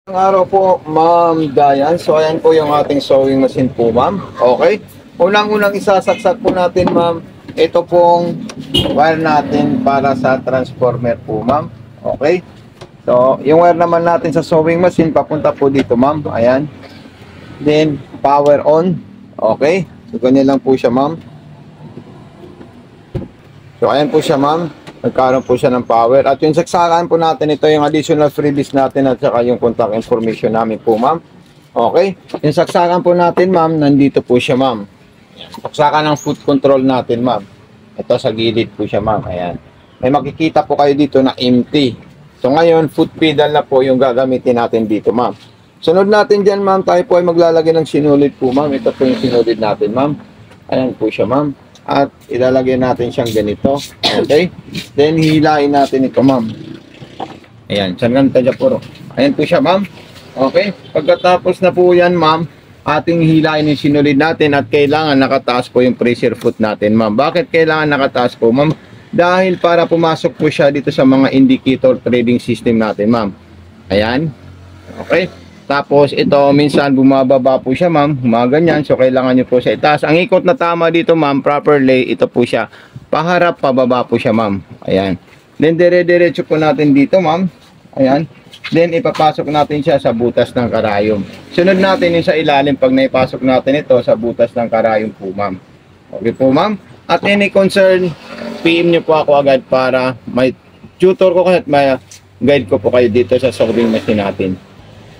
Ang araw po, Ma'am Dayan. So, ayan po yung ating sewing machine po, Ma'am. Okay. Unang-unang isasaksak po natin, Ma'am. Ito pong wire natin para sa transformer po, Ma'am. Okay. So, yung wire naman natin sa sewing machine, papunta po dito, Ma'am. Ayan. Then, power on. Okay. So, ganyan lang po siya, Ma'am. So, ayan po siya, Ma'am. Nagkaroon po siya ng power. At yung saksakan po natin, ito yung additional freebies natin at saka yung contact information namin po, ma'am. Okay? Yung saksakan po natin, ma'am, nandito po siya, ma'am. Saksakan ng foot control natin, ma'am. Ito sa gilid po siya, ma'am. Ayan. May makikita po kayo dito na empty. So ngayon, foot pedal na po yung gagamitin natin dito, ma'am. Sunod natin dyan, ma'am, tayo po ay maglalagay ng sinulid po, ma'am. Ito po yung sinulid natin, ma'am. Ayan po siya, ma'am. At ilalagay natin siyang ganito. Okay? Then, hilain natin ito, ma'am. Ayan. Saan ganito dyan po? Ayan po siya, ma'am. Okay? Pagkatapos na po yan, ma'am, ating hilain yung sinulid natin at kailangan nakataas po yung pressure foot natin, ma'am. Bakit kailangan nakataas po, ma'am? Dahil para pumasok po siya dito sa mga indicator trading system natin, ma'am. Ayan. Okay? Tapos ito, minsan bumababa po siya, ma'am, gumaganyan. So kailangan nyo po siya itaas. Ang ikot na tama dito, ma'am, proper lay, ito po siya. Paharap, pababa po siya, ma'am. Ayan. Then dire-diretso po natin dito, ma'am. Ayan. Then ipapasok natin siya sa butas ng karayom. Sunod natin yung sa ilalim pag naipasok natin ito sa butas ng karayom po, ma'am. Okay po, ma'am. At any concern, PM nyo po ako agad para may tutor ko at may guide ko po kayo dito sa sewing machine natin.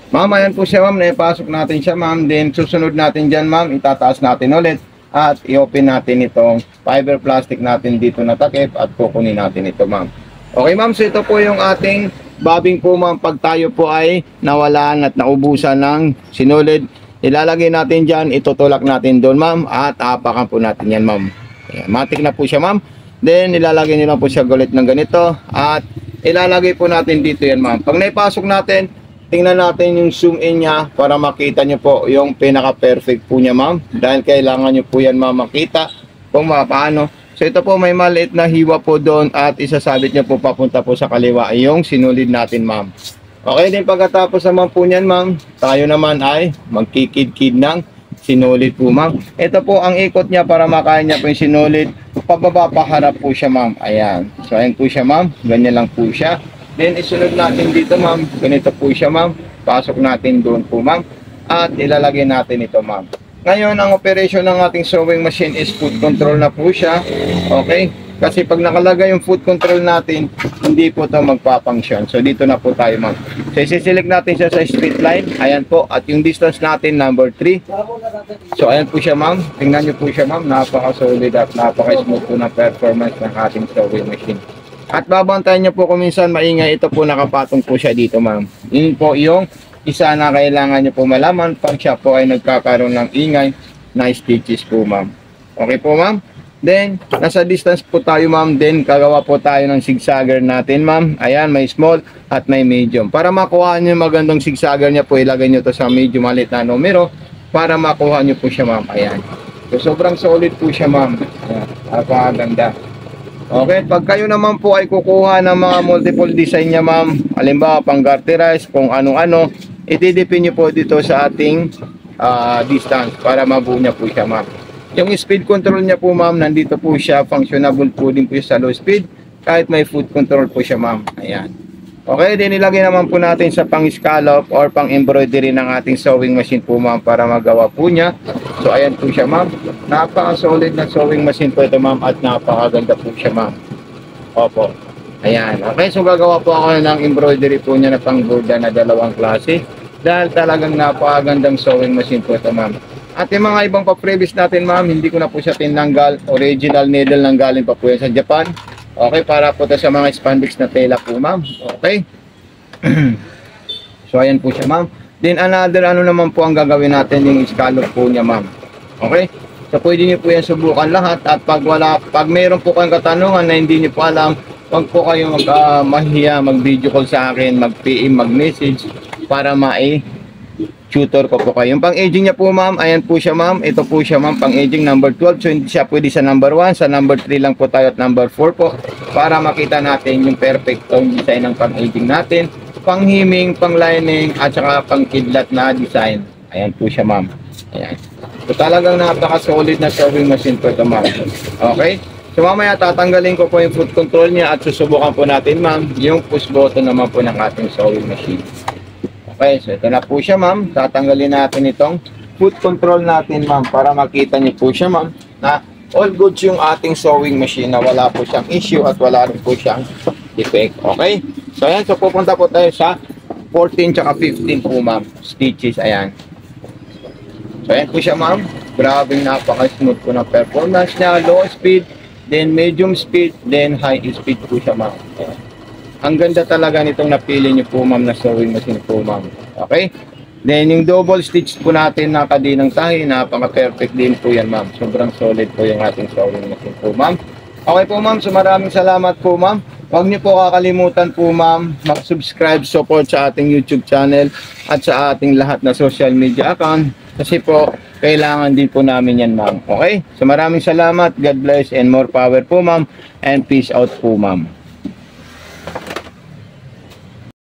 Ma'am, ayan po siya, ma'am. Naipasok natin siya, ma'am. Then, susunod natin dyan, ma'am. Itataas natin ulit. At i-open natin itong fiber plastic natin dito na takip at kukunin natin ito, ma'am. Okay, ma'am. So, ito po yung ating bobbing po, ma'am. Pag tayo po ay nawalan at naubusan ng sinulid, ilalagay natin dyan. Itutulak natin doon, ma'am. At apakan po natin yan, ma'am. Ayan, matik na po siya, ma'am. Then, ilalagay nyo lang po siya gulit ng ganito. At ilalagay po natin dito yan, ma'am. Pag naipasok natin, tingnan natin yung zoom in niya para makita nyo po yung pinaka-perfect po niya, ma'am. Dahil kailangan nyo po yan, ma'am, makita kung paano. So ito po, may maliit na hiwa po doon at isasabit nyo po papunta po sa kaliwa yung sinulid natin, ma'am. Okay, din pagkatapos naman po niyan, ma'am, tayo naman ay magkikid-kid ng sinulid po, ma'am. Ito po ang ikot niya para makaya niya po yung sinulid. Pababa, paharap po siya, ma'am. Ayan. So ayan po siya, ma'am. Ganyan lang po siya. Then, isunod natin dito, ma'am. Ganito po siya, ma'am. Pasok natin doon po, ma'am. At ilalagay natin ito, ma'am. Ngayon, ang operation ng ating sewing machine is foot control na po siya. Okay? Kasi pag nakalagay yung foot control natin, hindi po ito magpapunction. So, dito na po tayo, ma'am. So, isi-select natin siya sa straight line. Ayan po. At yung distance natin, number 3. So, ayan po siya, ma'am. Tingnan nyo po siya, ma'am. Napaka-solid at napaka-smooth po ng performance ng ating sewing machine. At babantayan nyo po kung minsan maingay, ito po nakapatong po siya dito, ma'am. Yun po yung isa na kailangan nyo po malaman pag siya po ay nagkakaroon ng ingay na stitches po, ma'am. Okay po, ma'am? Then, nasa distance po tayo, ma'am. Then, kagawa po tayo ng zigzagger natin, ma'am. Ayan, may small at may medium. Para makuha nyo yung magandang zigzagger niya po, ilagay nyo to sa medium maliit na numero para makuha nyo po siya, ma'am. Ayan. So, sobrang solid po siya, ma'am. Ayan, napakaganda. Okay, pag kayo naman po ay kukuha ng mga multiple design niya, ma'am, halimbawa pang garterize, kung ano-ano, itidipin nyo po dito sa ating distance para mabuo niya po siya, ma'am. Yung speed control niya po, ma'am, nandito po siya, functionable po din po siya sa low speed, kahit may foot control po siya, ma'am. Ayan. Okay, din ilagay naman po natin sa pang-scallop or pang-embroidery ng ating sewing machine po, ma'am, para magawa po niya. So, ayan po siya, ma'am. Napaka-solid na sewing machine po ito, ma'am, at napakaganda po siya, ma'am. Opo. Ayan. Okay, so gagawa po ako ng embroidery po niya na pang-borda na dalawang klase. Dahil talagang napakagandang sewing machine po ito, ma'am. At yung mga ibang pa-previous natin, ma'am, hindi ko na po siya tinanggal. Original needle nang galing pa po yan sa Japan. Okay, para po ito sa mga spandex na tela po, ma'am. Okay. So, ayan po siya, ma'am. Then, another ano naman po ang gagawin natin, yung scallop po niya, ma'am. Okay. So, pwede niyo po yan subukan lahat. At pag mayroon po kayong katanungan na hindi niyo po alam, wag po kayo mahiya, mag-video call sa akin, mag-PM, mag-message para tutor ko po kayo. Yung pang-aging niya po, ma'am, ayan po siya, ma'am. Ito po siya, ma'am, pang-aging number 12. So, hindi siya pwede sa number 1. Sa number 3 lang po tayo at number 4 po para makita natin yung perfect tone design ng pang-aging natin. panghiming, panglining, at saka pangkidlat na design. Ayan po siya, ma'am. Ayan. So talagang napaka-solid na sewing machine po ito, ma'am. Okay? So mamaya tatanggalin ko po yung foot control niya at susubukan po natin, ma'am, yung push button naman po ng ating sewing machine. Okay, so ito na po siya, ma'am. Tatanggalin natin itong foot control natin, ma'am, para makita niyo po siya, ma'am, na all goods yung ating sewing machine, na wala po siyang issue at wala rin po siyang defect. Okay? So ayan, so pupunta po tayo sa 14 tsaka 15 po, ma'am, stitches. Ayan. So ayan po siya, ma'am. Grabe, napaka-smooth po ng performance niya. Low speed, then medium speed, then high speed po siya, ma'am. Ang ganda talaga nitong napili niyo po, ma'am, na sewing machine po, ma'am. Okay? Then yung double stitch po natin na kadinang tahi, napaka-perfect din po yan, ma'am. Sobrang solid po yung ating sewing machine po, ma'am. Okay po, ma'am. So maraming salamat po, ma'am. Huwag niyo po kakalimutan po, ma'am, mag-subscribe, support sa ating YouTube channel at sa ating lahat na social media account. Kasi po, kailangan din po namin yan, ma'am. Okay? So maraming salamat. God bless and more power po, ma'am. And peace out po, ma'am.